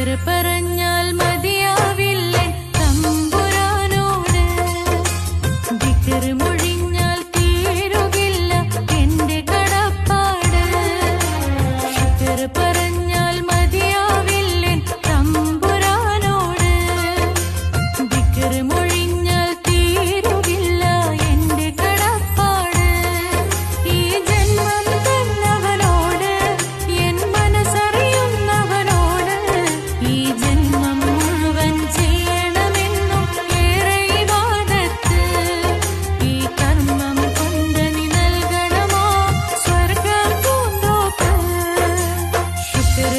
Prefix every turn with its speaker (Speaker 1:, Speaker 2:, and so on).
Speaker 1: പറഞ്ഞാൽ മതിയാവില്ലേ തമ്പുരാനോട് ദിക്ർ മൊഴിഞ്ഞാൽ തീരുകില്ല എന്റെ കടപ്പാട് ശുക്ർ പറഞ്ഞാൽ മതിയാവില്ലേ തമ്പുരാനോട് ദിക്ർ മൊഴിഞ്ഞാൽ തീരുകില്ല എന്റെ കടപ്പാട് ഈ ജന്മം തന്നവനോട് എൻ മനസ്സറിയുന്നവനോട് ഈ ജന്മം മുഴുവൻ ചെയ്യണമെന്നും ഏറെ ഇബാദത്ത് ഈ കർമ്മം കൊണ്ട് നീ നൽകണമോ സ്വർഗ പൂന്തോപ്പ് ശുക്ർ